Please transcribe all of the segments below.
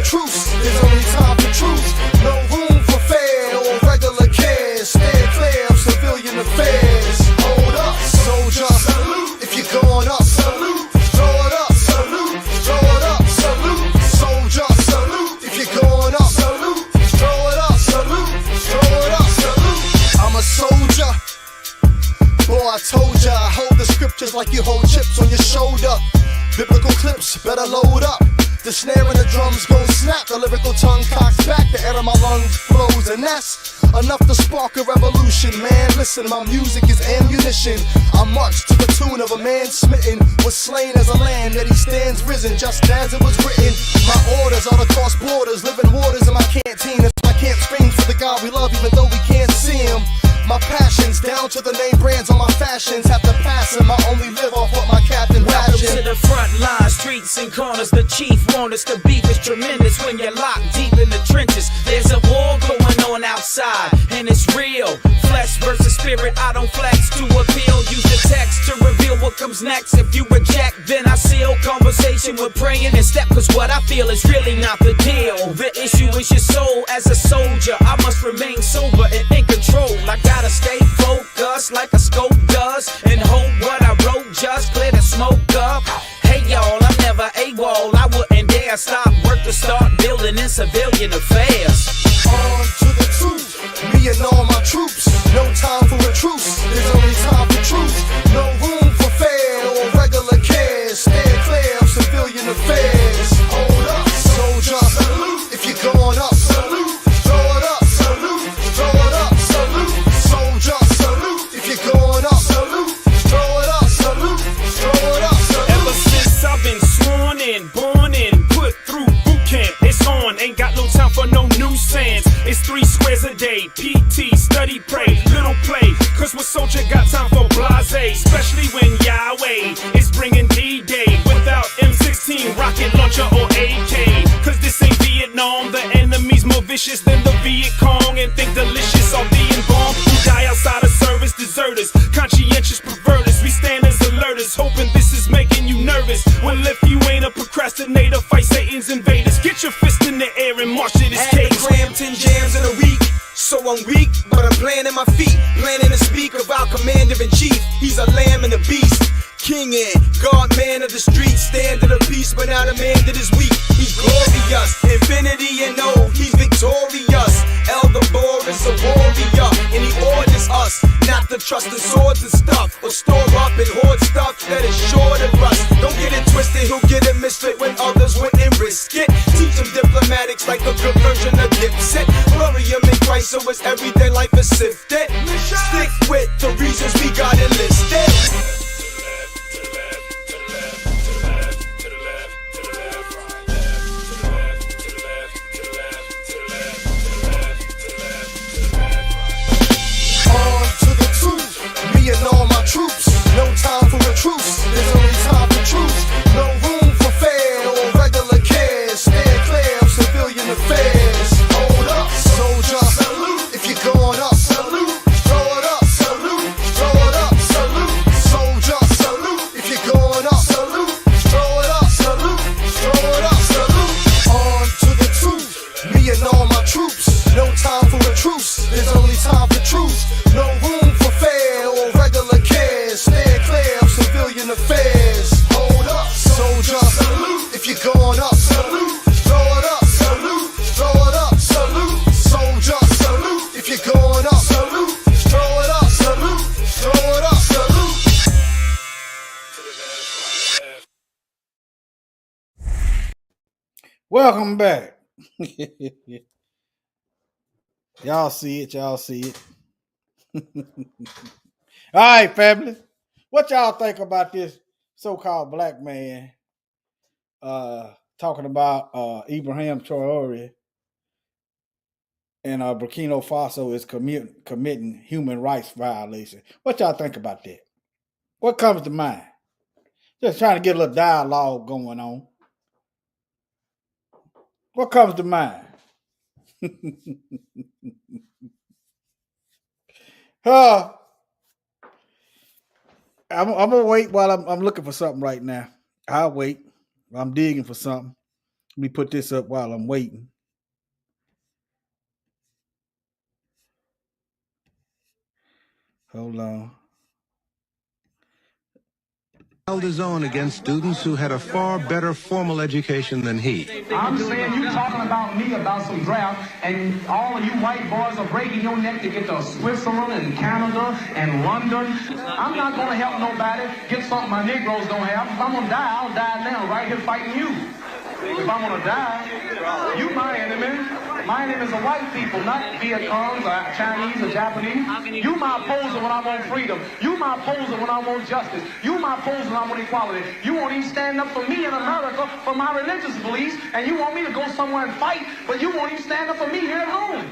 truce, there's only time for truth. No room for fair or regular cares. Stand clear of civilian affairs. Hold up, soldier, salute. If you're going up, salute. Throw it up, salute. Throw it up, salute. Soldier, salute. If you're going up, salute. Throw it up, salute. Throw it up, salute. I'm a soldier. Boy, I told ya, I hold the scriptures like you hold chips on your shoulder. Biblical clips, better load up. The snare and the drums go snap. The lyrical tongue cocks back. The air in my lungs flows, and that's enough to spark a revolution. Man, listen, my music is ammunition. I march to the tune of a man smitten, was slain as a lamb, yet he stands risen, just as it was written. My orders are to cross borders, living waters in my canteen. As my camp screams for the God we love, even though we can't see him. My passions, down to the name brands on my fashions, have to pass him. I only live off what my captain rationed. Welcome to the front line, streets and corners. The chief want us to beef is tremendous when you're locked deep in the trenches. There's a war going on outside, and it's real. Flesh versus spirit, I don't flex to appeal. Use the text to reveal what comes next. If you reject, then I seal conversation with praying and step. Cause what I feel is really not the deal. The issue is your soul as a soldier. I must remain sober and in control. I gotta stay focused like a scope does, and hope what I wrote just clear the smoke up. Hey y'all, I'm never AWOL. I wouldn't dare stop work to start building in civilian affairs. On to the truth, me and all my troops. No time for a truce, there's only time for truth. No room for fair or regular cares. Stand clear of civilian affairs. Hold up, soldier, salute. If you're going up, salute. Throw it up, salute. Throw it up, salute. Soldier, salute. If you're going up, salute. Throw it up, salute. Throw it up, salute. Ever since I've been sworn in, born in, put through boot camp, it's on. Ain't got no time for no nuisance. It's 3 squares a day, PT, study, pray, little play. Cause what soldier got time for blase? Especially when Yahweh is bringing D-Day without M16, rocket launcher or AK. Cause this ain't Vietnam, the enemy's more vicious than the Viet Cong. And think delicious of being bomb. Who die outside of service, deserters, conscientious perverters. We stand as alerters, hoping this is making you nervous. Well, if you ain't a procrastinator, fight Satan's invaders. Get your fist in the air and march to this cage. Had to cram 10 jams in a week, so I'm weak, but I'm planting my feet. Planning to speak about commander-in-chief. He's a lamb and a beast. King and God, man of the streets. Standard of peace, but not a man that is weak. He's glorious, infinity and no, he's victorious. Elder Boris, a warrior, and he orders us not to trust in swords and stuff, or store up and hoard stuff that is sure to rust. Don't get it twisted, he'll get a misfit when others wouldn't risk it. Teach him diplomatics like a good version of Dipset. Glorium in Christ, so his everyday life is sifted. Stick with the reasons we got enlisted. And all my troops, no time for a truce, there's only time for truth. No room for fair or regular cares. Stand clear of civilian affairs. Hold up, soldier, salute. If you're going up, salute. Throw it up, salute. Throw it up, salute. Soldier, salute. If you're going up, salute. Throw it up, salute. Throw it up, salute. On to the truth, me and all my troops. No time for a truce, there's only time for truth. No room for fair or regular cares. Stand clear of civilian affairs. Hold up, soldier, salute. If you're going up, salute. Throw it up, salute. Throw it up, salute. Soldier, salute. If you're going up, salute. Throw it up, salute. Throw it up, salute. Welcome back. Y'all see it. Y'all see it. All right, family. What y'all think about this so-called black man talking about Ibrahim Traore and Burkina Faso is committing human rights violation? What y'all think about that? What comes to mind? Just trying to get a little dialogue going on. What comes to mind? I'm gonna wait while I'm looking for something right now. I'll wait. I'm digging for something. Let me put this up while I'm waiting. Hold on. Held his own against students who had a far better formal education than he. I'm saying you talking about me about some draft, and all of you white boys are breaking your neck to get to Switzerland and Canada and London. I'm not going to help nobody get something my Negroes don't have. If I'm going to die, I'll die now, right here fighting you. If I'm going to die, you my enemy. My enemy is the white people, not Viet Congs or Chinese or Japanese. You my opposer when I want freedom. You my opposer when I want justice. You my opposer when I want equality. You won't even stand up for me in America for my religious beliefs, and you want me to go somewhere and fight, but you won't even stand up for me here at home.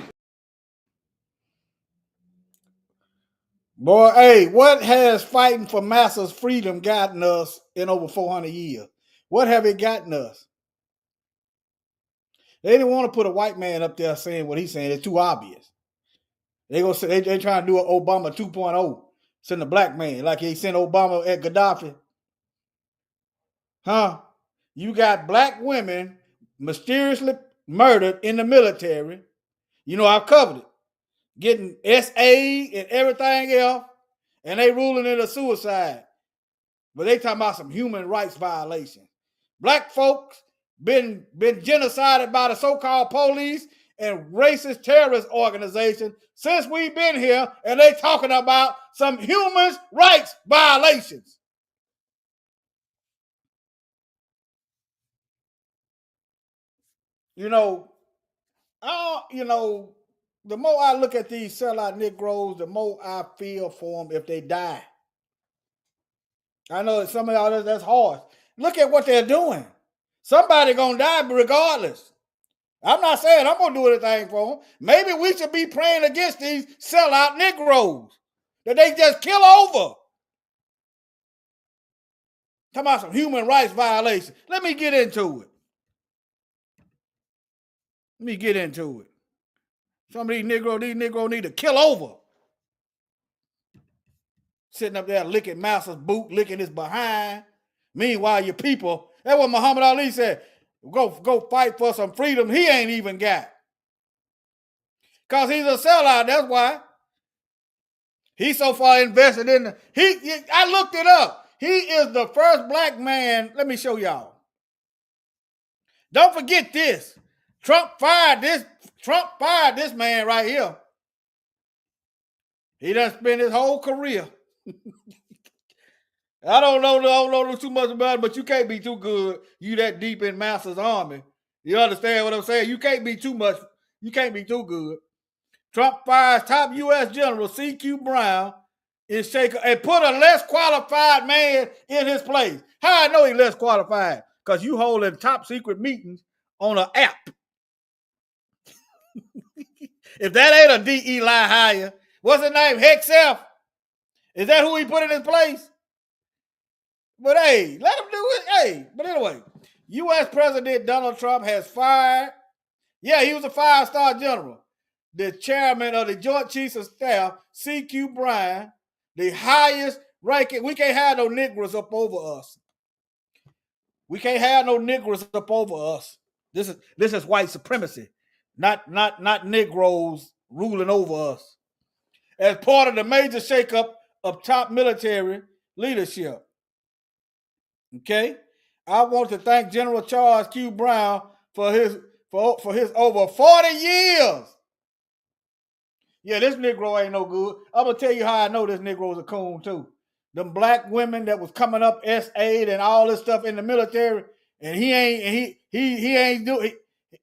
Boy, hey, what has fighting for masses' freedom gotten us in over 400 years? What have it gotten us? They didn't want to put a white man up there saying what he's saying. It's too obvious. They trying to do an Obama 2.0, send a black man like he sent Obama at Gaddafi. Huh? You got black women mysteriously murdered in the military. You know, I've covered it. Getting SA and everything else, and they ruling it a suicide. But they talking about some human rights violations. Black folks been genocided by the so-called police and racist terrorist organizations since we've been here, and they talking about some human rights violations. You know, the more I look at these sellout Negroes, the more I feel for them if they die. I know some of y'all that's hard. Look at what they're doing. Somebody gonna die regardless. I'm not saying I'm gonna do anything for them. Maybe we should be praying against these sellout Negroes that they just kill over. Talking about some human rights violations. Let me get into it. Some of these Negroes need to kill over. Sitting up there licking Master's boot, licking his behind. Meanwhile, your people, that's what Muhammad Ali said, go fight for some freedom he ain't even got. Because he's a sellout, that's why. He's so far invested in I looked it up. He is the first black man. Let me show y'all. Don't forget this. Trump fired this man right here. He done spent his whole career. I don't know too much about it, but you can't be too good. You that deep in Master's army. You understand what I'm saying? You can't be too much. You can't be too good. Trump fires top U.S. General C.Q. Brown in Shaker and put a less qualified man in his place. How I know he's less qualified? Because you holding top secret meetings on an app. If that ain't a D.E. lie hire, what's his name? Hexelf? Is that who he put in his place? But hey, let him do it. Hey, but anyway, U.S. President Donald Trump has fired. Yeah, he was a 5-star general. The chairman of the Joint Chiefs of Staff, C.Q. Bryan, the highest ranking. We can't have no Negroes up over us. We can't have no Negroes up over us. This is white supremacy, not Negroes ruling over us. As part of the major shakeup of top military leadership. Okay, I want to thank General Charles Q. Brown for his over 40 years. Yeah, this Negro ain't no good. I'm gonna tell you how I know this Negro's a coon too. Them black women that was coming up S8 and all this stuff in the military, and he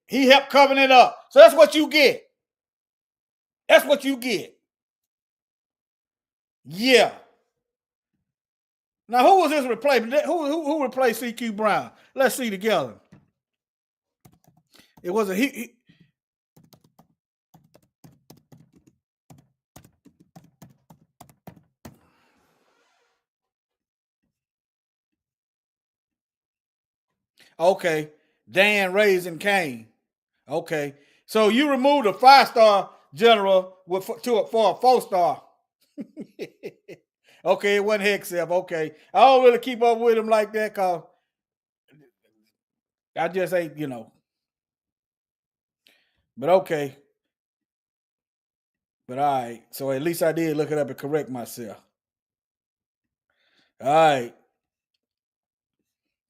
helped covering it up. So that's what you get. That's what you get. Yeah. Now, who was his replacement? Who replaced C.Q. Brown? Let's see together. It wasn't he. Okay, Dan Raisin Kane. Okay, so you removed a 5-star general for a 4-star. Okay, it wasn't Hexelf. Okay, I don't really keep up with him like that because I just ain't, But okay. But all right. So at least I did look it up and correct myself. All right.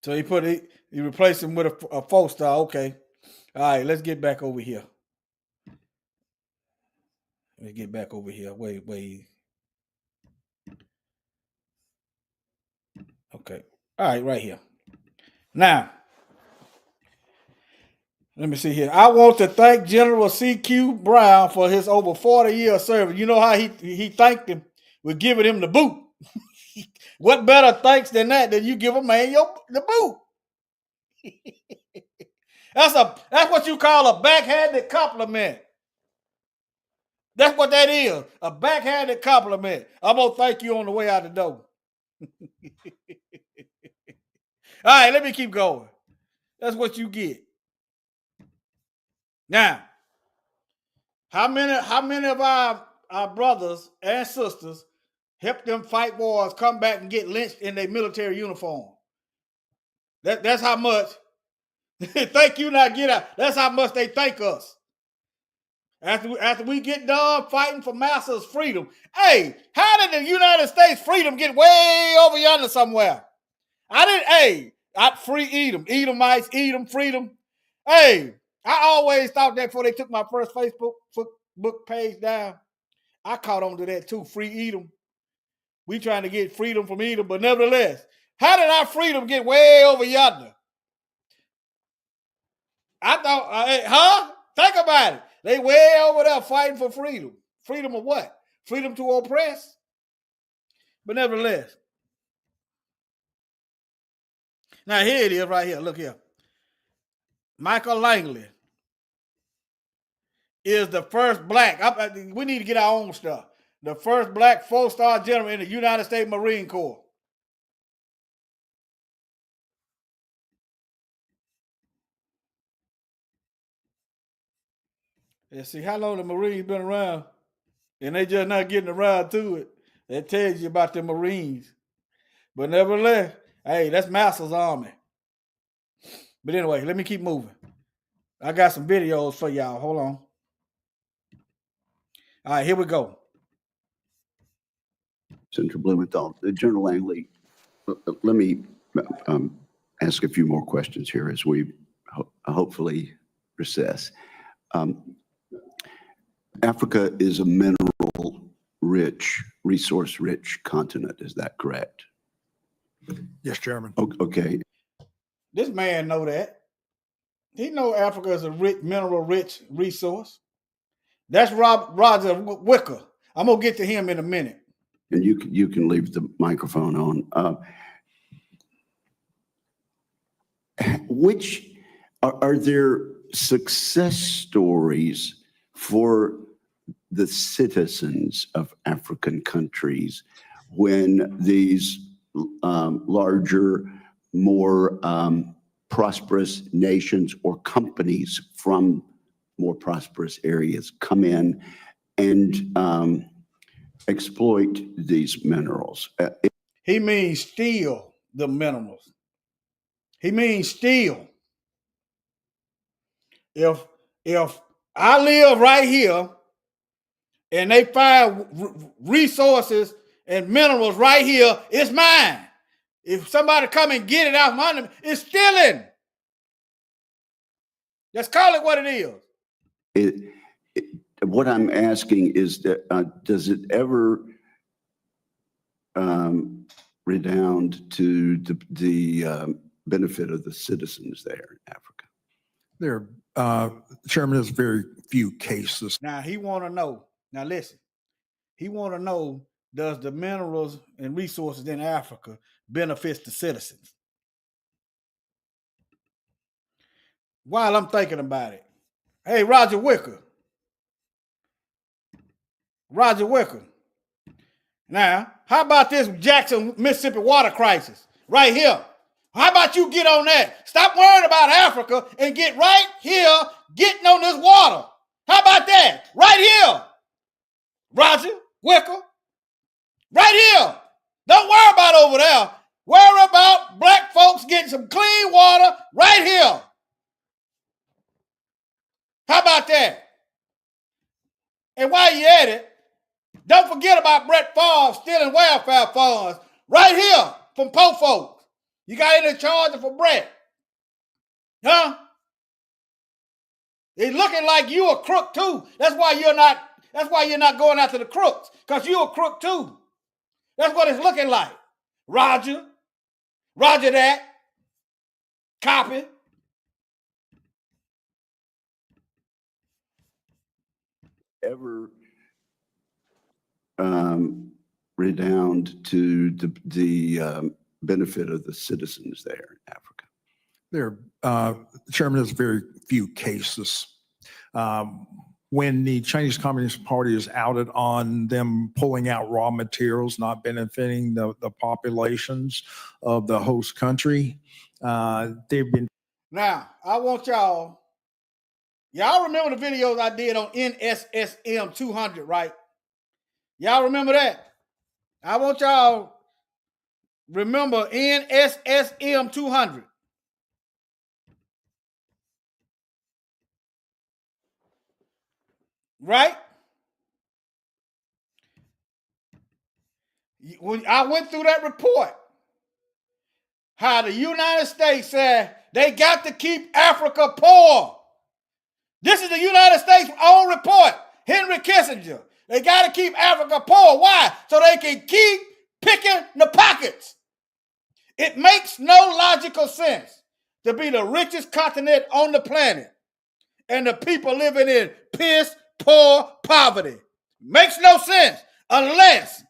So he replaced him with a 4-star. Okay. All right, let's get back over here. Let's get back over here. Wait. Okay. All right, right here. Now, let me see here. I want to thank General C.Q. Brown for his over 40 years of service. You know how he thanked him with giving him the boot. What better thanks than that you give a man the boot? That's what you call a backhanded compliment. That's what that is. A backhanded compliment. I'm gonna thank you on the way out the door. All right, let me keep going. That's what you get. Now, how many of our brothers and sisters help them fight wars, come back and get lynched in their military uniform? That's how much. Thank you, not get out. That's how much they thank us. After we get done fighting for master's freedom. Hey, how did the United States freedom get way over yonder somewhere? Edomites, Edom, freedom. Hey, I always thought that before they took my first Facebook page down. I caught on to that too, free Edom. We trying to get freedom from Edom, but nevertheless, how did our freedom get way over yonder? I thought, think about it. They way over there fighting for freedom. Freedom of what? Freedom to oppress? But nevertheless. Now here it is right here. Look here. Michael Langley is the first black. We need to get our own stuff. The first black 4-star general in the United States Marine Corps. And see how long the Marines been around, and they just not getting around to it. That tells you about the Marines. But nevertheless, hey, that's Master's Army. But anyway, let me keep moving. I got some videos for y'all. Hold on. All right, here we go. Senator Blumenthal, General Langley, let me ask a few more questions here as we hopefully recess. Africa is a mineral-rich, resource-rich continent. Is that correct? Yes, Chairman. Okay. This man know that. He know Africa is a mineral-rich resource. That's Roger Wicker. I'm gonna get to him in a minute. And you can leave the microphone on. Which are there success stories for the citizens of African countries when these larger, more prosperous nations or companies from more prosperous areas come in and exploit these minerals? He means steal the minerals. He means steal. If I live right here and they find resources and minerals right here, it's mine. If somebody come and get it out of my name, it's stealing. Let's call it what it is. What I'm asking is that does it ever redound to the benefit of the citizens there in Africa? There, Chairman, there's very few cases. Now he want to know. Now listen, he want to know: does the minerals and resources in Africa benefit the citizens? While I'm thinking about it, hey, Roger Wicker. Now, how about this Jackson, Mississippi water crisis right here? How about you get on that? Stop worrying about Africa and get right here getting on this water. How about that? Right here. Roger Wicker. Right here. Don't worry about over there. Worry about black folks getting some clean water right here. How about that? And while you're at it, don't forget about Brett Favre stealing welfare funds right here from poor folks. You got any charges for Brett? Huh? It's looking like you a crook too. That's why you're not going after the crooks, because you a crook too. That's what it's looking like. Roger that. Copy. Ever redound to the benefit of the citizens there in Africa? Chairman, there's very few cases. When the Chinese Communist Party is outed on them pulling out raw materials, not benefiting the populations of the host country, they've been. Now, I want y'all remember the videos I did on NSSM 200, right? Y'all remember that? I want y'all remember NSSM 200. Right? When I went through that report, how the United States said they got to keep Africa poor. This is the United States' own report. Henry Kissinger. They got to keep Africa poor. Why? So they can keep picking the pockets. It makes no logical sense to be the richest continent on the planet and the people living in piss poor poverty. Makes no sense unless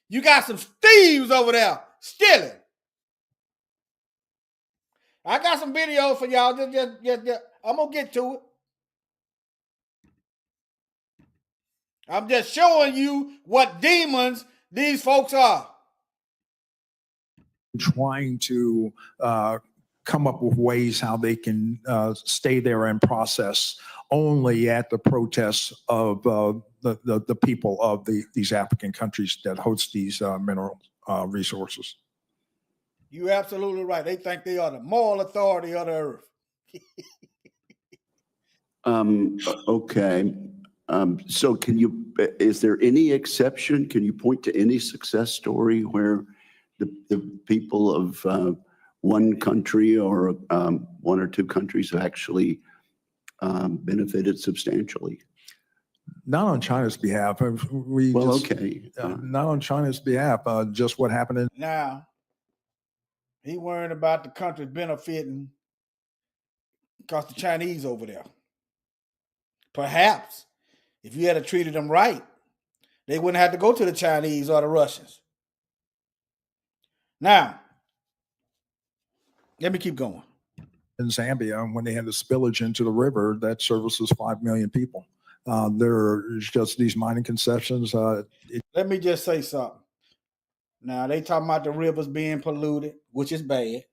you got some thieves over there stealing. I got some videos for y'all. Just, I'm going to get to it. I'm just showing you what demons these folks are. Trying to come up with ways how they can stay there and process only at the protests of the people of these African countries that host these mineral resources. You're absolutely right. They think they are the moral authority of the earth. Okay. So is there any exception? Can you point to any success story where the people of one country or one or two countries have actually benefited substantially? Not on China's behalf. Not on China's behalf. Just what happened in. Now, he worrying about the country benefiting because the Chinese over there. Perhaps if you had treated them right, they wouldn't have to go to the Chinese or the Russians. Now, let me keep going. In Zambia, when they had the spillage into the river, that services 5 million people. There's just these mining concessions. Let me just say something. Now, they talking about the rivers being polluted, which is bad.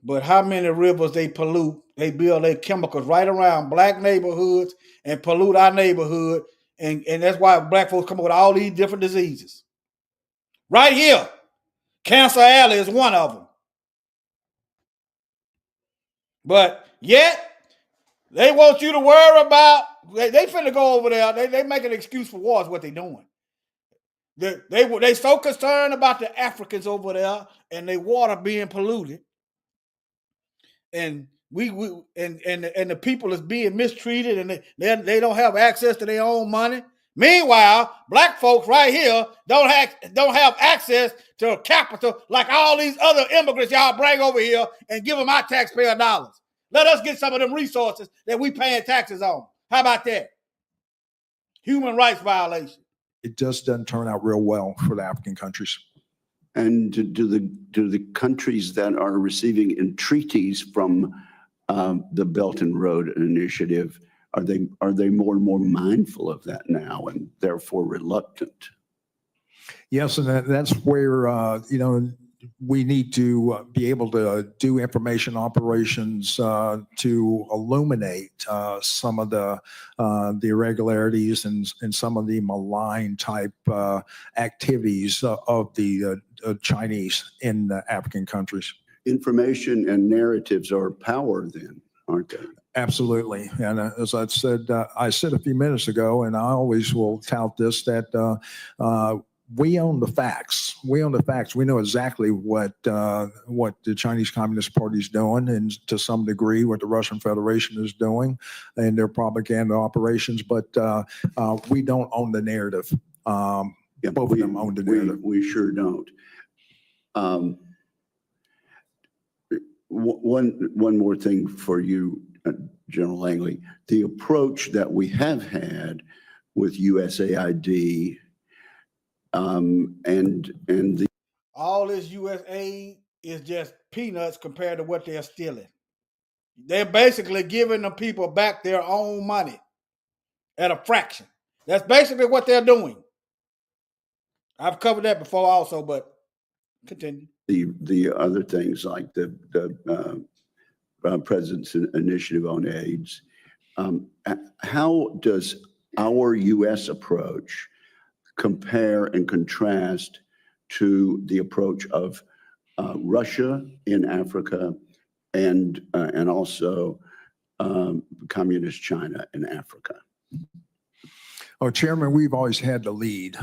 But how many rivers they pollute? They build their chemicals right around black neighborhoods and pollute our neighborhood. And that's why black folks come up with all these different diseases. Right here. Cancer Alley is one of them. But yet, they want you to worry about, they finna go over there. They make an excuse for war is what they doing. They so concerned about the Africans over there and their water being polluted. And and the people is being mistreated and they don't have access to their own money. Meanwhile, black folks right here don't have access to capital like all these other immigrants y'all bring over here and give them our taxpayer dollars. Let us get some of them resources that we paying taxes on. How about that? Human rights violation. It just doesn't turn out real well for the African countries. And do the countries that are receiving entreaties from the Belt and Road Initiative, are they more and more mindful of that now and therefore reluctant? Yes, and that's where we need to be able to do information operations to illuminate some of the irregularities and some of the malign type activities of the Chinese in the African countries. Information and narratives are power then, aren't they? Absolutely. And as I said a few minutes ago, and I always will tout this, that we own the facts. We own the facts. We know exactly what the Chinese Communist Party is doing, and to some degree what the Russian Federation is doing in their propaganda operations. But we don't own the narrative. Both of them own the narrative. We sure don't. One more thing for you, General Langley. The approach that we have had with USAID and the all this U.S. aid is just peanuts compared to what they're stealing. They're basically giving the people back their own money at a fraction. That's basically what they're doing. I've covered that before also, but continue. The other things like the President's Initiative on AIDS. How does our U.S. approach compare and contrast to the approach of Russia in Africa and also Communist China in Africa? Oh, Chairman, we've always had the lead.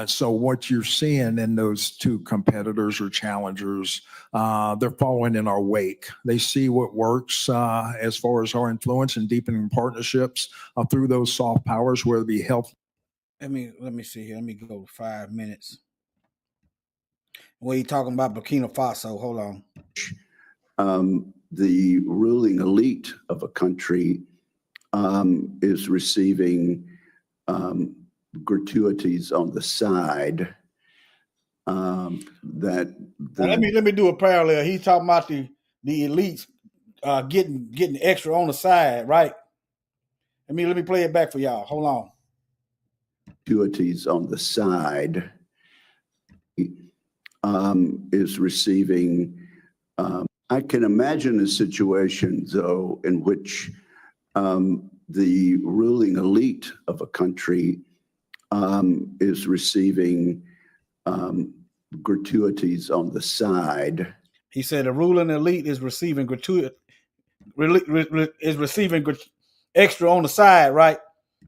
So what you're seeing in those two competitors or challengers, they're following in our wake. They see what works as far as our influence and deepening partnerships through those soft powers, whether it be health. Let me see here. Let me go 5 minutes. What are you talking about, Burkina Faso? Hold on. The ruling elite of a country is receiving gratuities on the side. Let me do a parallel. He's talking about the elites getting extra on the side, right? Let me play it back for y'all. Hold on. Gratuities on the side is receiving. I can imagine a situation, though, in which the ruling elite of a country is receiving gratuities on the side. He said the ruling elite is receiving extra on the side, right?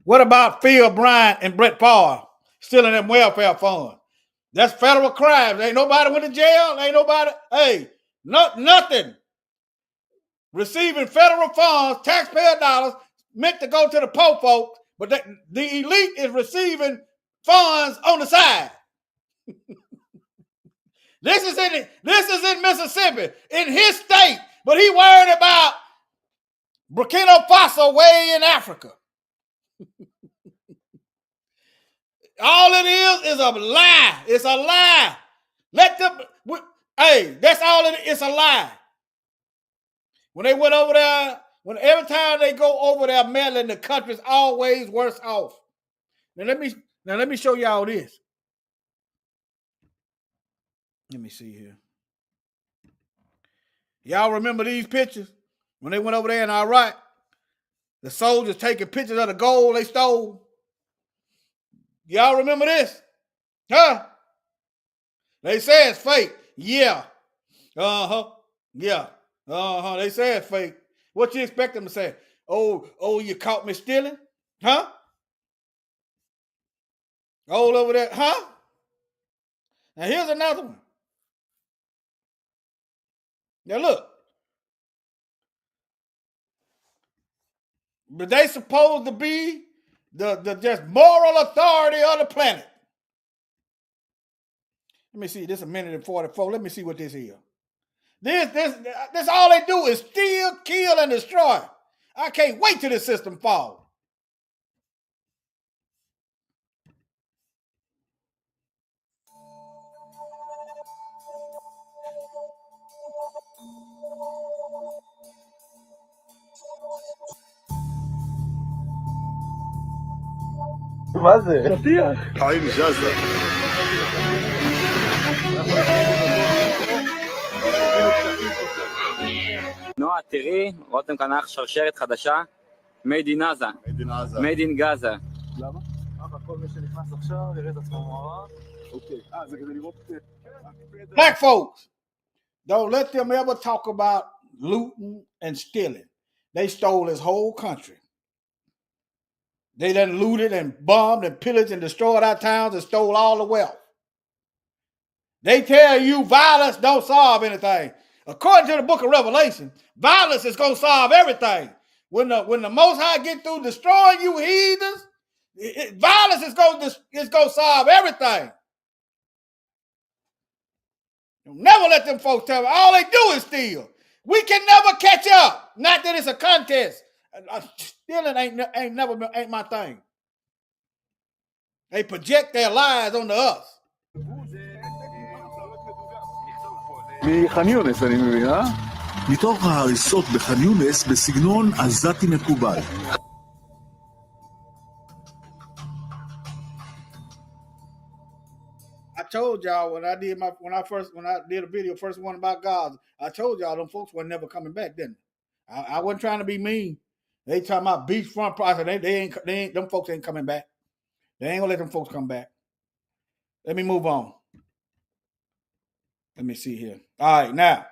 What about Phil Bryant and Brett Favre stealing them welfare funds? That's federal crimes. Ain't nobody went to jail. Ain't nobody, nothing. Receiving federal funds, taxpayer dollars, meant to go to the poor folks, but the elite is receiving funds on the side. This is in Mississippi, in his state, but he worried about Burkina Faso way in Africa. All it is a lie. It's a lie. That's all it is. It's a lie. When they went over there, every time they go over there meddling, the country's always worse off. Now let me show y'all this. Let me see here. Y'all remember these pictures? When they went over there in Iraq, the soldiers taking pictures of the gold they stole. Y'all remember this? Huh? They say it's fake. Yeah. Yeah. They say it's fake. What you expect them to say? Oh, you caught me stealing? Huh? All over there, huh? Now here's another one. Now look. But they supposed to be the just moral authority of the planet. Let me see. This is a minute and 44. Let me see what this is. This all they do is steal, kill, and destroy. I can't wait till this system falls. מה זה? שטיח. חיים זזה. נועה, תראי, רותם כאן אח שרשרת חדשה, made in Gaza. made in Gaza. למה? כל מי שנכנס עכשיו יראה את עצמו מוארך. אוקיי, זה כדי לראות... Black folks, don't let them ever talk about looting and stealing. They stole his whole country. They done looted and bombed and pillaged and destroyed our towns and stole all the wealth. They tell you violence don't solve anything. According to the book of Revelation, violence is going to solve everything. When the Most High get through destroying you heathens, violence is going to solve everything. Never let them folks tell me all they do is steal. We can never catch up. Not that it's a contest. Stealing ain't my thing. They project their lies onto us. מח'אן יונס אני מבין, אה? מתוך ההריסות בח'אן יונס בסגנון עזתי מקובל. I told y'all when I did a video first one about Gaza, I told y'all them folks were never coming back, didn't they? I wasn't trying to be mean. They talking about beachfront project. They ain't them folks ain't coming back. They ain't gonna let them folks come back. Let me move on. Let me see here. All right, now.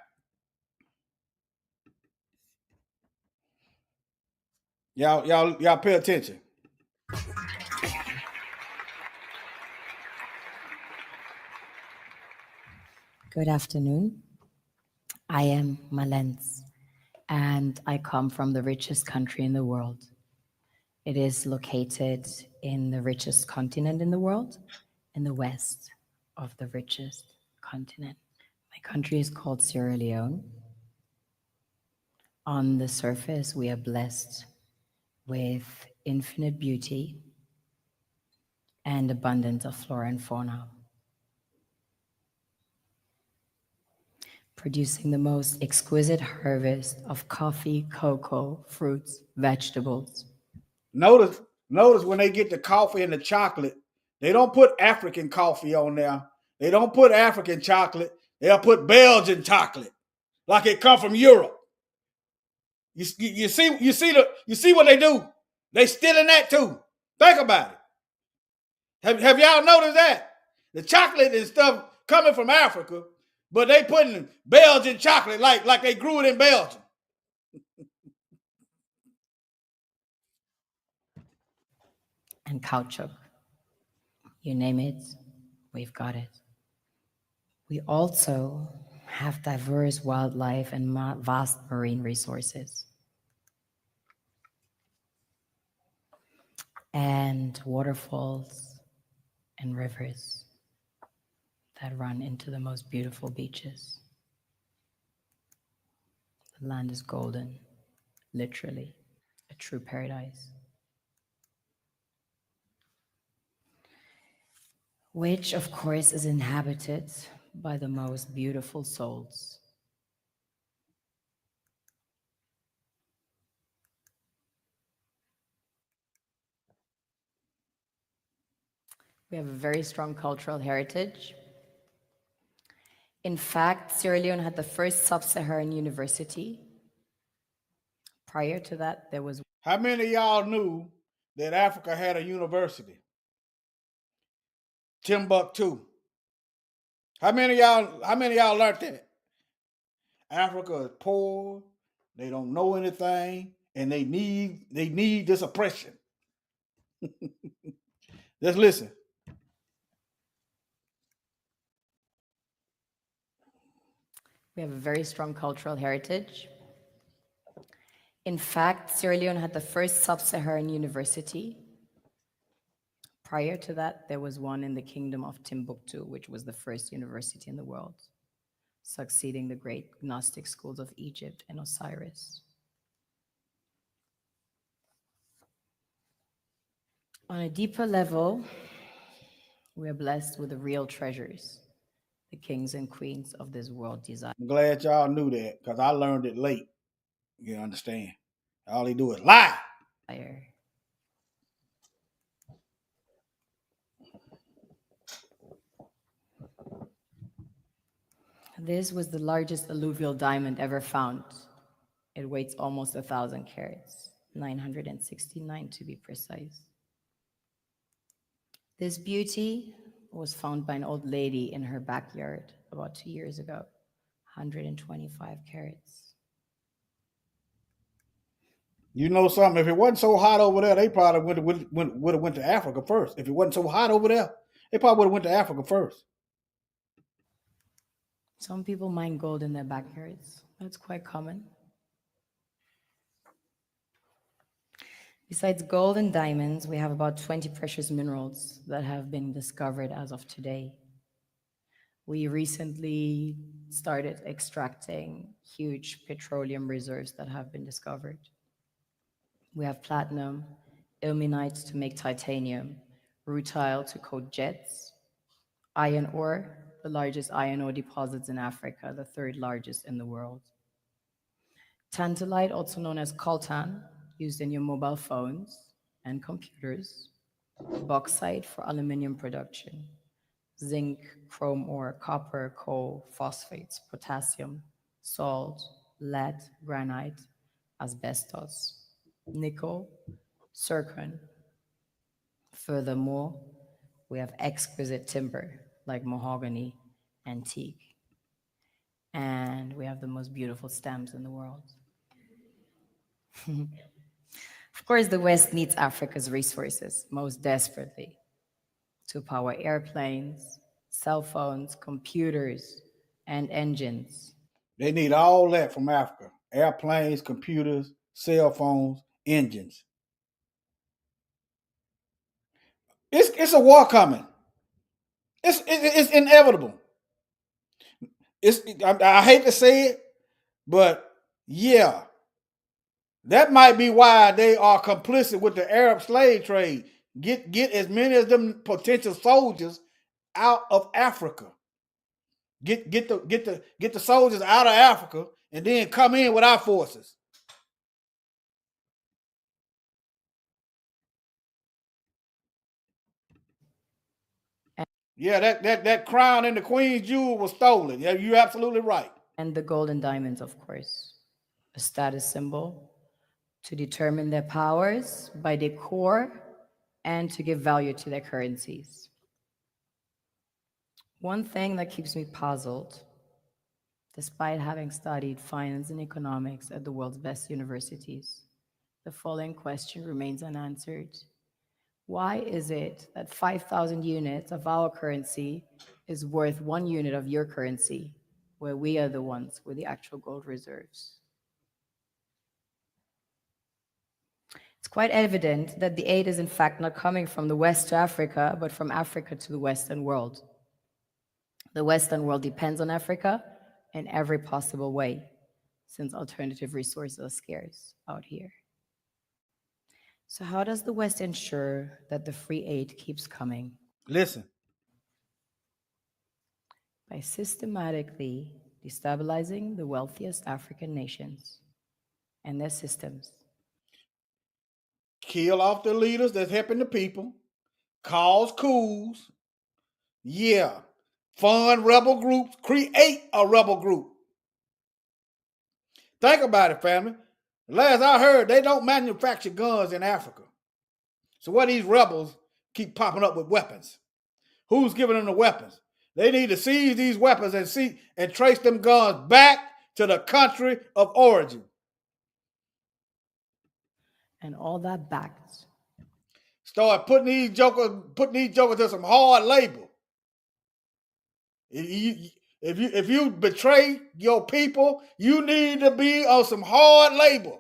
Y'all pay attention. Good afternoon. I am Malens, and I come from the richest country in the world. It is located in the richest continent in the world, in the west of the richest continent. My country is called Sierra Leone. On the surface, we are blessed with infinite beauty and abundance of flora and fauna, producing the most exquisite harvest of coffee, cocoa, fruits, vegetables. Notice when they get the coffee and the chocolate, they don't put African coffee on there. They don't put African chocolate. They'll put Belgian chocolate, like it come from Europe. You see what they do? They stealing that too. Think about it. Have y'all noticed that? The chocolate and stuff coming from Africa, but they putting Belgian chocolate like they grew it in Belgium. And caoutchouc. You name it, we've got it. We also have diverse wildlife and vast marine resources. And waterfalls and rivers that run into the most beautiful beaches. The land is golden, literally, a true paradise. Which, of course, is inhabited by the most beautiful souls. We have a very strong cultural heritage. In fact, Sierra Leone had the first sub-Saharan university. Prior to that, there was... How many of y'all knew that Africa had a university? Timbuktu. How many of y'all learned that? Africa is poor, they don't know anything, and they need this oppression. Just listen. We have a very strong cultural heritage. In fact, Sierra Leone had the first sub-Saharan university. Prior to that, there was one in the kingdom of Timbuktu, which was the first university in the world, succeeding the great Gnostic schools of Egypt and Osiris. On a deeper level, we are blessed with the real treasures the kings and queens of this world desire. I'm glad y'all knew that, because I learned it late. You understand? All they do is lie. This was the largest alluvial diamond ever found. It weighs almost 1,000 carats, 969 to be precise. This beauty was found by an old lady in her backyard about 2 years ago, 125 carats. You know something? If it wasn't so hot over there, they probably would have went to Africa first. If it wasn't so hot over there, they probably would have went to Africa first. Some people mine gold in their backyards. That's quite common. Besides gold and diamonds, we have about 20 precious minerals that have been discovered as of today. We recently started extracting huge petroleum reserves that have been discovered. We have platinum, ilmenite to make titanium, rutile to coat jets, iron ore, the largest iron ore deposits in Africa, the third largest in the world. Tantalite, also known as coltan, used in your mobile phones and computers. Bauxite for aluminum production. Zinc, chrome ore, copper, coal, phosphates, potassium, salt, lead, granite, asbestos, nickel, zircon. Furthermore, we have exquisite timber like mahogany and teak. And we have the most beautiful stamps in the world. Of course, the West needs Africa's resources most desperately to power airplanes, cell phones, computers, and engines. They need all that from Africa: airplanes, computers, cell phones, engines. It's a war coming. It's inevitable. I hate to say it, but yeah, that might be why they are complicit with the Arab slave trade. Get as many of them potential soldiers out of Africa. Get the soldiers out of Africa and then come in with our forces. Yeah, that crown and the queen's jewel was stolen. Yeah, you're absolutely right. And the gold and diamonds, of course, a status symbol to determine their powers by their core and to give value to their currencies. One thing that keeps me puzzled, despite having studied finance and economics at the world's best universities, the following question remains unanswered. Why is it that 5,000 units of our currency is worth 1 unit of your currency, where we are the ones with the actual gold reserves? It's quite evident that the aid is in fact not coming from the West to Africa, but from Africa to the Western world. The Western world depends on Africa in every possible way, since alternative resources are scarce out here. So how does the West ensure that the free aid keeps coming? Listen. By systematically destabilizing the wealthiest African nations and their systems. Kill off the leaders that's helping the people, cause coups, yeah, fund rebel groups, create a rebel group. Think about it, family. Last I heard, they don't manufacture guns in Africa. So why these rebels keep popping up with weapons? Who's giving them the weapons? They need to seize these weapons and trace them guns back to the country of origin. And all that backed. Start putting these jokers to some hard labor. If you betray your people, you need to be on some hard labor.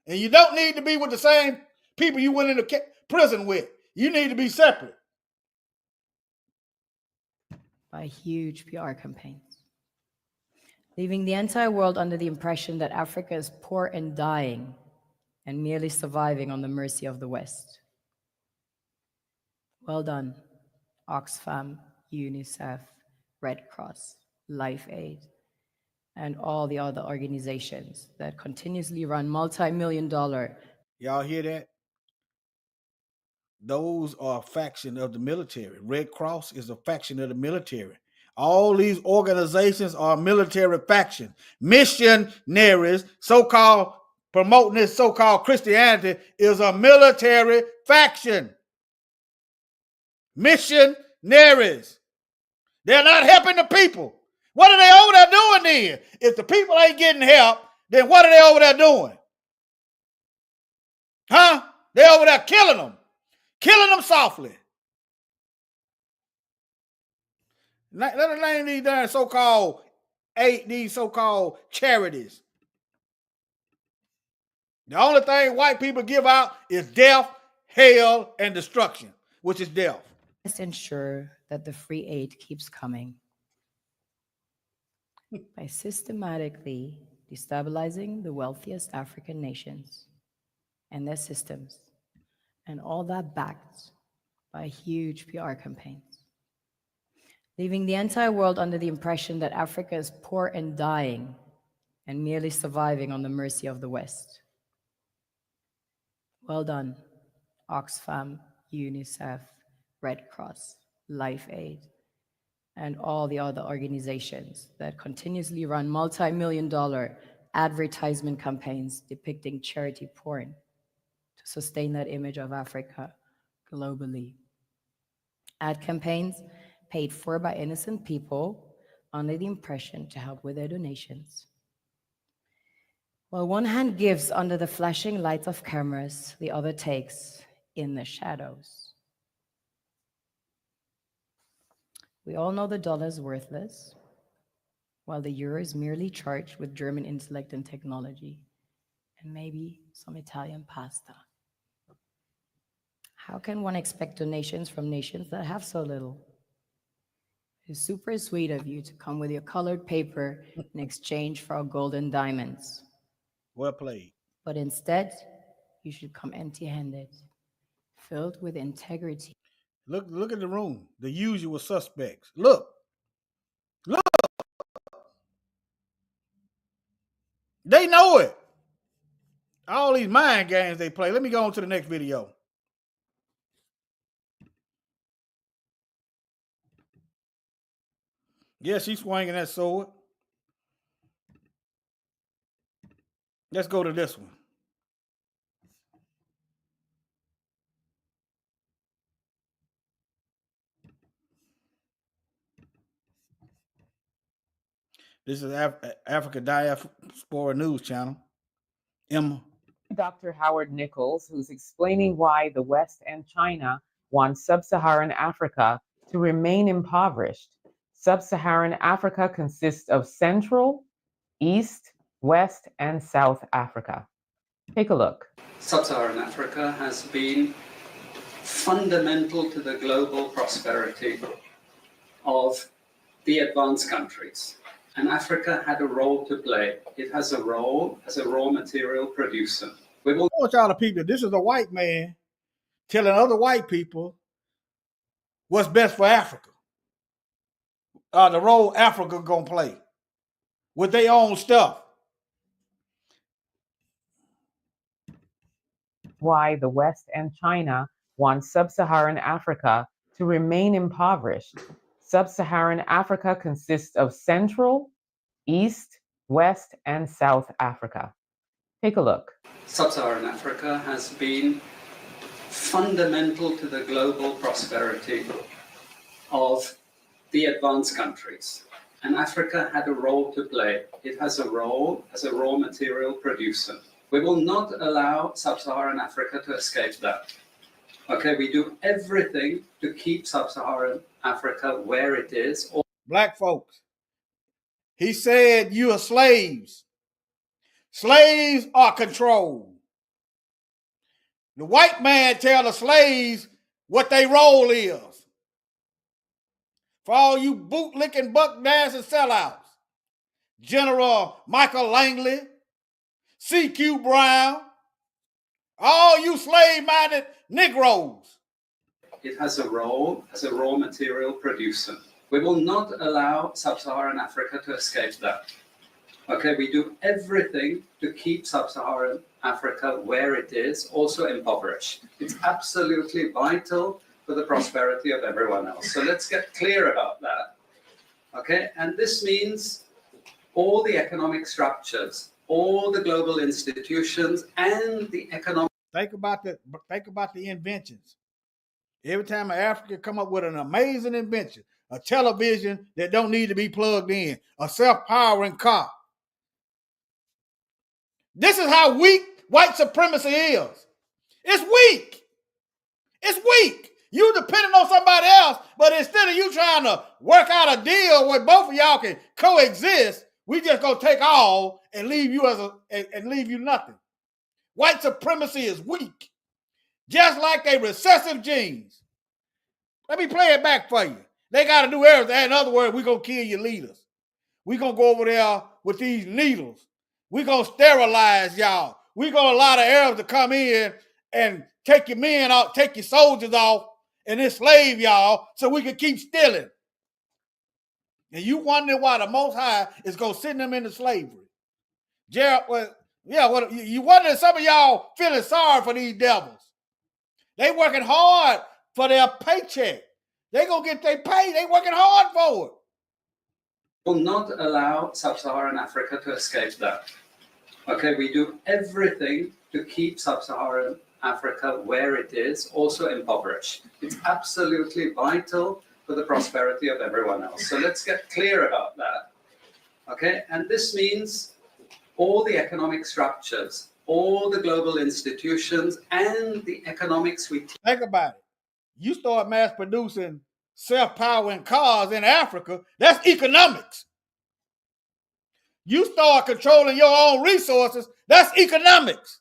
And you don't need to be with the same people you went into prison with. You need to be separate. By huge PR campaigns, leaving the entire world under the impression that Africa is poor and dying and merely surviving on the mercy of the West. Well done, Oxfam, UNICEF, Red Cross, Life Aid, and all the other organizations that continuously run multi-million-dollar. Y'all hear that? Those are a faction of the military. Red Cross is a faction of the military. All these organizations are military factions. Missionaries, so-called promoting this so-called Christianity, is a military faction. Missionaries. They're not helping the people. What are they over there doing then? If the people ain't getting help, then what are they over there doing? Huh? They over there killing them softly. Let us name these darn so-called charities. The only thing white people give out is death, hell, and destruction, which is death. Let's ensure that the free aid keeps coming by systematically destabilizing the wealthiest African nations and their systems, and all that backed by huge PR campaigns, leaving the entire world under the impression that Africa is poor and dying and merely surviving on the mercy of the West. Well done, Oxfam, UNICEF, Red Cross, Life Aid, and all the other organizations that continuously run multi-million-dollar advertisement campaigns depicting charity porn to sustain that image of Africa globally. Ad campaigns paid for by innocent people under the impression to help with their donations. While one hand gives under the flashing lights of cameras, the other takes in the shadows. We all know the dollar is worthless, while the euro is merely charged with German intellect and technology, and maybe some Italian pasta. How can one expect donations from nations that have so little? It's super sweet of you to come with your colored paper in exchange for our gold and diamonds. Well played. But instead, you should come empty-handed, filled with integrity. Look at the room. The usual suspects. Look. They know it. All these mind games they play. Let me go on to the next video. Yeah, she's swinging that sword. Let's go to this one. This is Africa Diaspora News Channel. Emma. Dr. Howard Nichols, who's explaining why the West and China want sub-Saharan Africa to remain impoverished. Sub-Saharan Africa consists of Central, East, West, and South Africa. Take a look. Sub-Saharan Africa has been fundamental to the global prosperity of the advanced countries. And Africa had a role to play. It has a role as a raw material producer. I want y'all to people, this is a white man telling other white people what's best for Africa. The role Africa gonna play with their own stuff. Why the West and China want sub-Saharan Africa to remain impoverished. Sub-Saharan Africa consists of Central, East, West, and South Africa. Take a look. Sub-Saharan Africa has been fundamental to the global prosperity of the advanced countries. And Africa had a role to play. It has a role as a raw material producer. We will not allow Sub-Saharan Africa to escape that. Okay, we do everything to keep Sub-Saharan Africa where it is. Black folks, he said you are slaves. Slaves are controlled. The white man tell the slaves what their role is. For all you bootlicking, buck dancing sellouts, General Michael Langley, C.Q. Brown, all you slave-minded Negroes. It has a role as a raw material producer. We will not allow Sub-Saharan Africa to escape that. Okay, we do everything to keep Sub-Saharan Africa where it is, also impoverished. It's absolutely vital for the prosperity of everyone else. So let's get clear about that. Okay, and this means all the economic structures, all the global institutions, and the economic. Think about the inventions. Every time Africa come up with an amazing invention, a television that don't need to be plugged in, a self-powering car. This is how weak white supremacy is. It's weak. It's weak. You depending on somebody else, but instead of you trying to work out a deal where both of y'all can coexist, we just gonna take all and leave you and leave you nothing. White supremacy is weak, just like they recessive genes. Let me play it back for you. They got to do everything. In other words, we're gonna kill your leaders. We're gonna go over there with these needles. We're gonna sterilize y'all. We're gonna allow the Arabs to come in and take your men out, take your soldiers off, and enslave y'all so we can keep stealing. And you wonder why the Most High is going to send them into slavery. Gerald, you wonder if some of y'all feeling sorry for these devils. They working hard for their paycheck. They going to get their pay. They working hard for it. Will not allow sub-Saharan Africa to escape that. Okay, we do everything to keep sub-Saharan Africa where it is, also impoverished. It's absolutely vital for the prosperity of everyone else. So let's get clear about that. Okay, and this means all the economic structures, all the global institutions, and the economics we think about it. You start mass producing self-powering cars in Africa, that's economics. You start controlling your own resources, that's economics.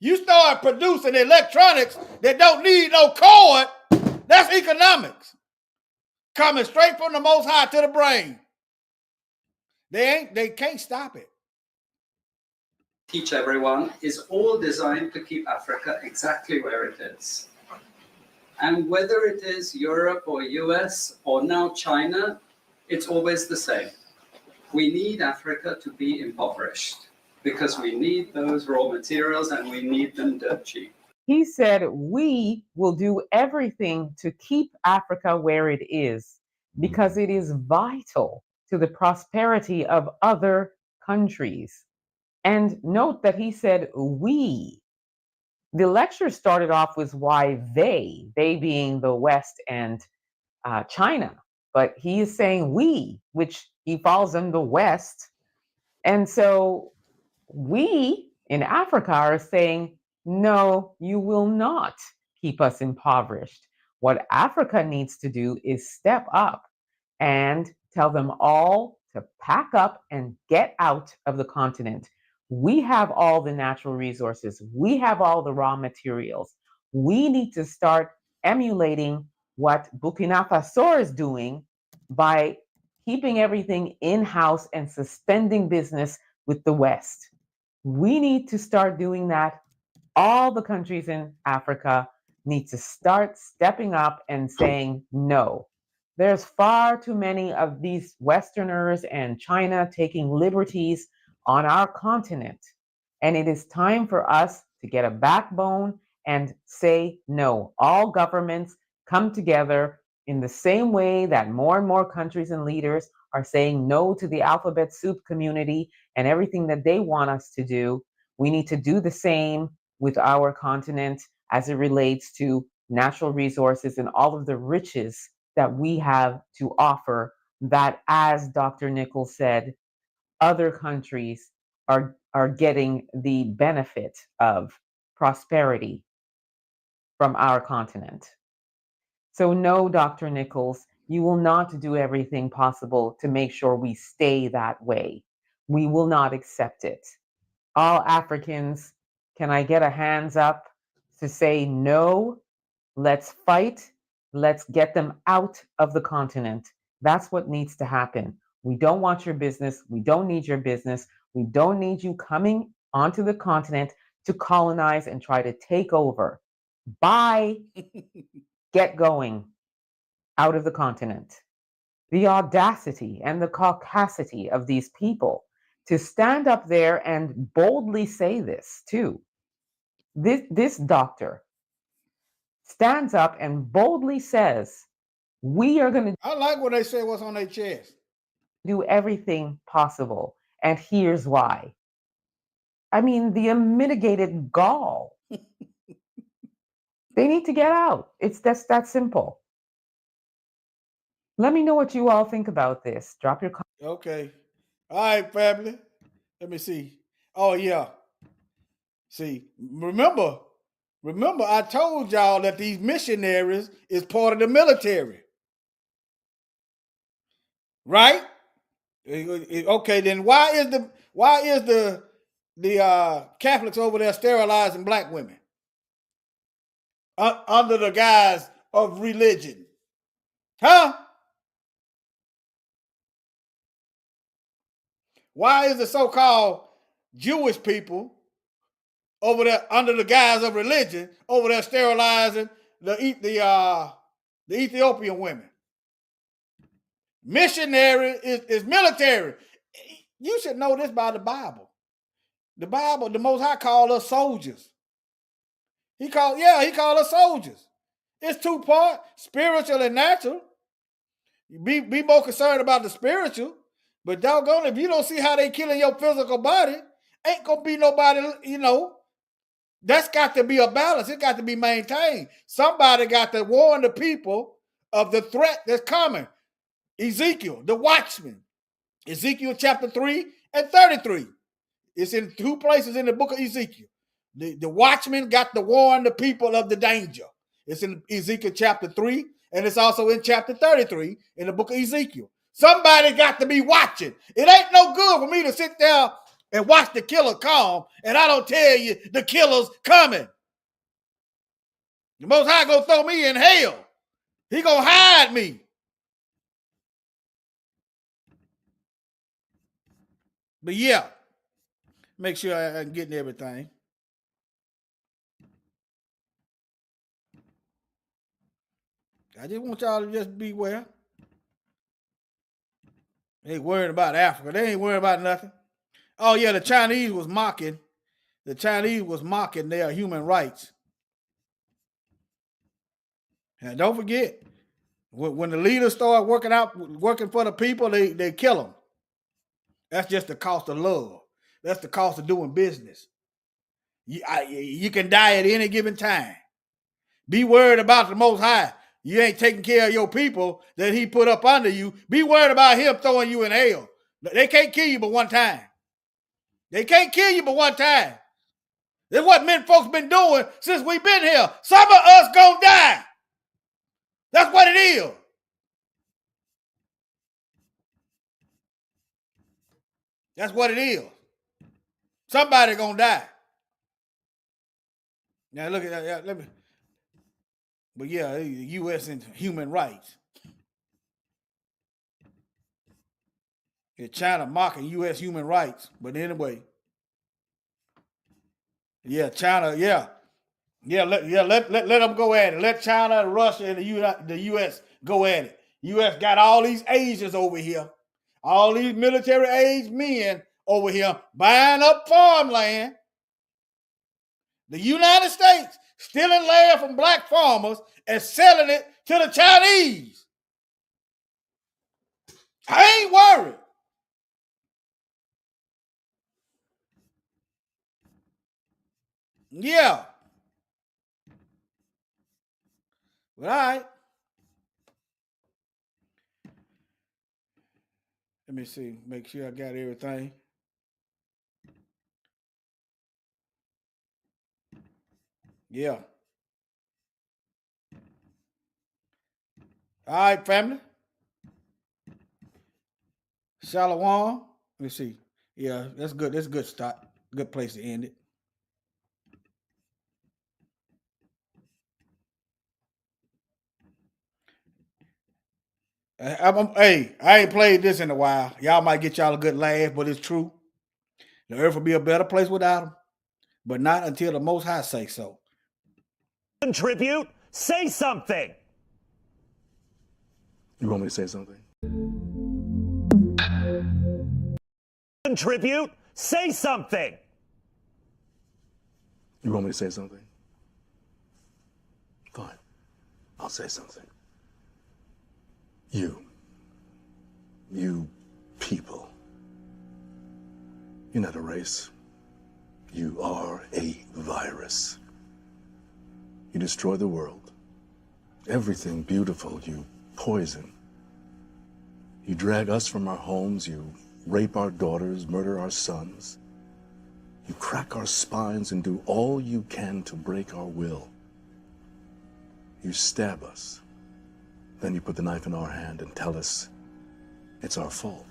You start producing electronics that don't need no cord, that's economics. Coming straight from the Most High to the brain. They can't stop it. teach everyone is all designed to keep Africa exactly where it is. And whether it is Europe or US or now China, it's always the same. We need Africa to be impoverished because we need those raw materials and we need them dirt cheap. He said, we will do everything to keep Africa where it is because it is vital to the prosperity of other countries. And note that he said, we. The lecture started off with why they being the West and China, but he is saying we, which he falls in the West. And so we in Africa are saying, no, you will not keep us impoverished. What Africa needs to do is step up and tell them all to pack up and get out of the continent. We have all the natural resources. We have all the raw materials. We need to start emulating what Burkina Faso is doing by keeping everything in-house and suspending business with the West. We need to start doing that. All the countries in Africa need to start stepping up and saying no. There's far too many of these Westerners and China taking liberties on our continent. And it is time for us to get a backbone and say no. All governments come together in the same way that more and more countries and leaders are saying no to the alphabet soup community and everything that they want us to do. We need to do the same with our continent as it relates to natural resources and all of the riches that we have to offer that, as Dr. Nichols said, other countries are getting the benefit of prosperity from our continent. So no, Dr. Nichols, you will not do everything possible to make sure we stay that way. We will not accept it. All Africans, can I get a hands up to say no? Let's fight. Let's get them out of the continent. That's what needs to happen. We don't want your business. We don't need your business. We don't need you coming onto the continent to colonize and try to take over. Bye. Get going out of the continent. The audacity and the caucasity of these people to stand up there and boldly say this too. This doctor stands up and boldly says, we are going to I like when they say what's on their chest. Do everything possible. And here's why. I mean, the unmitigated gall. They need to get out. It's just that simple. Let me know what you all think about this. Drop your comments. Okay. All right, family. Let me see. Oh, yeah. See, remember I told y'all that these missionaries is part of the military. Right? Okay, then why is the Catholics over there sterilizing black women under the guise of religion? Huh? Why is the so-called Jewish people over there under the guise of religion over there sterilizing the Ethiopian women? Missionary is military. You should know this by the Bible. The Bible, the Most High called us soldiers. He called us soldiers. It's two-part, spiritual and natural. Be more concerned about the spiritual, but doggone, if you don't see how they killing your physical body, ain't gonna be nobody, that's got to be a balance. It got to be maintained. Somebody got to warn the people of the threat that's coming. Ezekiel, the watchman. Ezekiel chapter 3 and 33. It's in two places in the book of Ezekiel. The watchman got to warn the people of the danger. It's in Ezekiel chapter 3, and it's also in chapter 33 in the book of Ezekiel. Somebody got to be watching. It ain't no good for me to sit there and watch the killer come, and I don't tell you the killer's coming. The Most High gonna throw me in hell. He gonna hide me. But yeah, make sure I'm getting everything. I just want y'all to just beware. They ain't worried about Africa. They ain't worried about nothing. Oh yeah, the Chinese was mocking. The Chinese was mocking their human rights. And don't forget, when the leaders start working for the people, they kill them. That's just the cost of love. That's the cost of doing business. You can die at any given time. Be worried about the Most High. You ain't taking care of your people that he put up under you. Be worried about him throwing you in hell. They can't kill you but one time. They can't kill you but one time. That's what men folks been doing since we've been here. Some of us gonna die. That's what it is. That's what it is. Somebody gonna die. Now look at that. Let me. But yeah, the U.S. and human rights. Yeah, China mocking U.S. human rights. But anyway, yeah, China, yeah. Let them go at it. Let China, Russia, and the U.S. go at it. U.S. got all these Asians over here, all these military-aged men over here buying up farmland. The United States stealing land from black farmers and selling it to the Chinese. I ain't worried. Yeah. But all right. Let me see. Make sure I got everything. Yeah. All right, family. Shalom. Let me see. Yeah, that's good. That's a good start. Good place to end it. Hey, I ain't played this in a while. Y'all might get y'all a good laugh, but it's true. The earth will be a better place without them, but not until the Most High say so. Contribute. Say something. You want me to say something? Contribute. Say something. You want me to say something? Fine. I'll say something. You people. You're not a race. You are a virus. You destroy the world. Everything beautiful you poison. You drag us from our homes. You rape our daughters, murder our sons. You crack our spines and do all you can to break our will. You stab us. Then you put the knife in our hand and tell us it's our fault.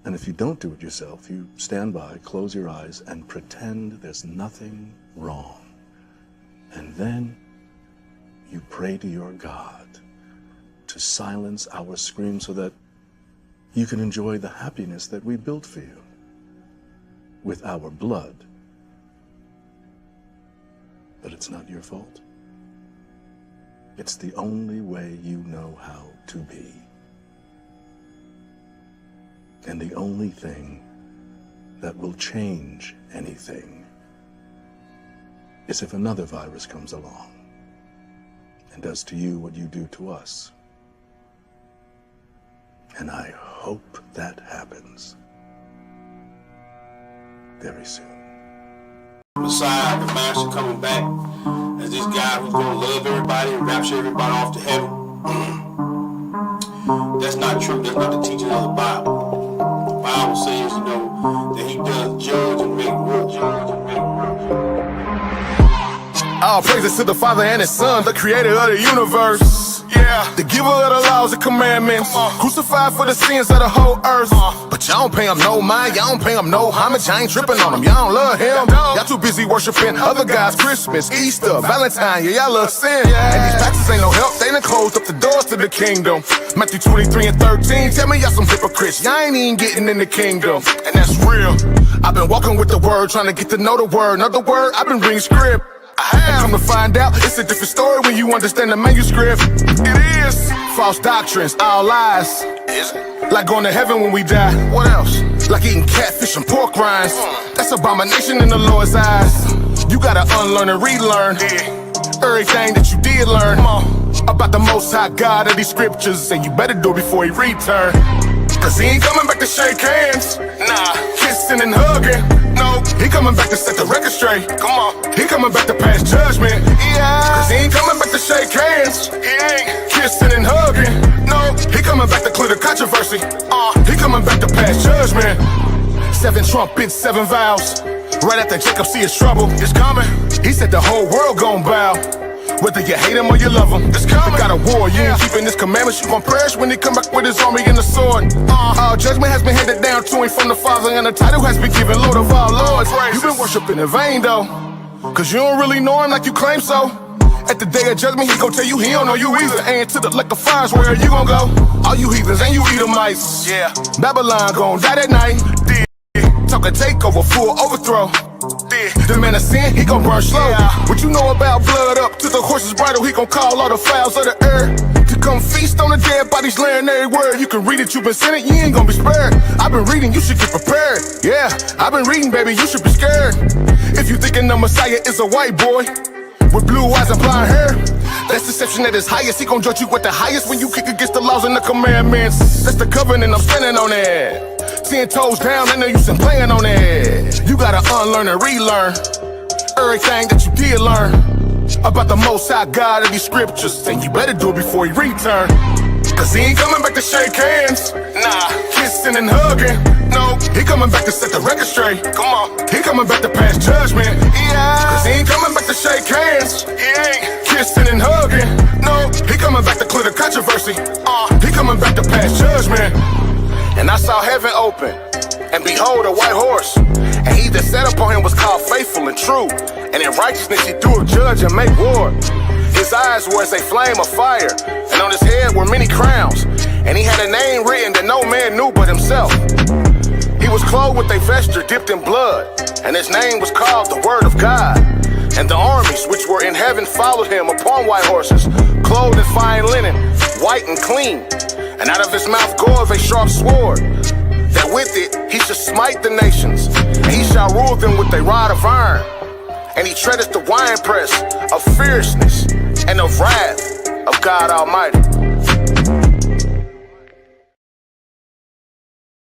And if you don't do it yourself, you stand by, close your eyes, and pretend there's nothing wrong. And then you pray to your God to silence our screams so that you can enjoy the happiness that we built for you with our blood. But it's not your fault. It's the only way you know how to be. And the only thing that will change anything is if another virus comes along and does to you what you do to us. And I hope that happens very soon. Messiah, the Master, coming back as this guy who's going to love everybody and rapture everybody off to heaven. That's not true. That's not the teaching of the Bible. The Bible says, that he does judge and make rules. All praises to the Father and His Son, the creator of the universe. Yeah, the giver of the laws and commandments, crucified for the sins of the whole earth. But y'all don't pay him no mind, y'all don't pay him no homage. I ain't tripping on him, y'all don't love him. Y'all too busy worshiping other guys, Christmas, Easter, Valentine, yeah, y'all love sin. And these pastors ain't no help, they done closed up the doors to the kingdom. Matthew 23 and 13, tell me y'all some hypocrites, y'all ain't even getting in the kingdom. And that's real, I've been walking with the word, trying to get to know the word. Another word, I've been reading script. I have come to find out it's a different story when you understand the manuscript. It is false doctrines, all lies. Is it? Like going to heaven when we die. What else? Like eating catfish and pork rinds. That's abomination in the Lord's eyes. You gotta unlearn and relearn everything that you did learn about the Most High God of these scriptures, and you better do it before He return. Cause He ain't coming back to shake hands. Nah, kissing and hugging. No, He coming back to set the record straight. Come on, He coming back to pass judgment. Yeah, cause He ain't coming back to shake hands. He ain't kissing and hugging. No, He coming back to clear the controversy. He coming back to pass judgment. 7 trumpets, 7 vows. Right after Jacob see his trouble, it's coming. He said the whole world gon' bow. Whether you hate him or you love him, it's coming. We got a war, you ain't keeping His commandments, you gon' perish when He come back with His army and the sword. All judgment has been handed down to Him from the Father, and the title has been given Lord of all lords. You've been worshiping in vain though, cause you don't really know Him like you claim so. At the day of judgment, He gon' tell you He don't know you either. And to the lake of fires, where you gon' go? All you heathens and you Edomites. Yeah, Babylon gon' die that night. Talk a takeover, full overthrow. The man of sin, he gon' burn slow. What you know about blood up to the horse's bridle? He gon' call all the fowls of the air to come feast on the dead bodies laying everywhere. You can read it, you been sinning, you ain't gon' be spared. I've been reading, you should get prepared. Yeah, I've been reading, baby, you should be scared. If you thinking the Messiah is a white boy with blue eyes and blonde hair, that's deception at its highest. He gon' judge you with the highest when you kick against the laws and the commandments. That's the covenant, I'm standing on it. 10 toes down, I know you been playing on it. You gotta unlearn and relearn everything that you did learn about the Most High God of these scriptures, and you better do it before He return. Cause He ain't coming back to shake hands. Nah, kissing and hugging. No, He coming back to set the record straight. Come on, He coming back to pass judgment. Yeah, cause He ain't coming back to shake hands. He ain't kissing and hugging. No, He coming back to clear the controversy. He coming back to pass judgment. And I saw heaven open, and behold a white horse, and He that sat upon Him was called Faithful and True, and in righteousness He doeth judge and make war. His eyes were as a flame of fire, and on His head were many crowns, and He had a name written that no man knew but Himself. He was clothed with a vesture dipped in blood, and His name was called the Word of God. And the armies which were in heaven followed Him upon white horses, clothed in fine linen, white and clean. And out of His mouth goeth a sharp sword, that with it He shall smite the nations, and He shall rule them with a rod of iron. And He treadeth the winepress of fierceness and of wrath of God Almighty.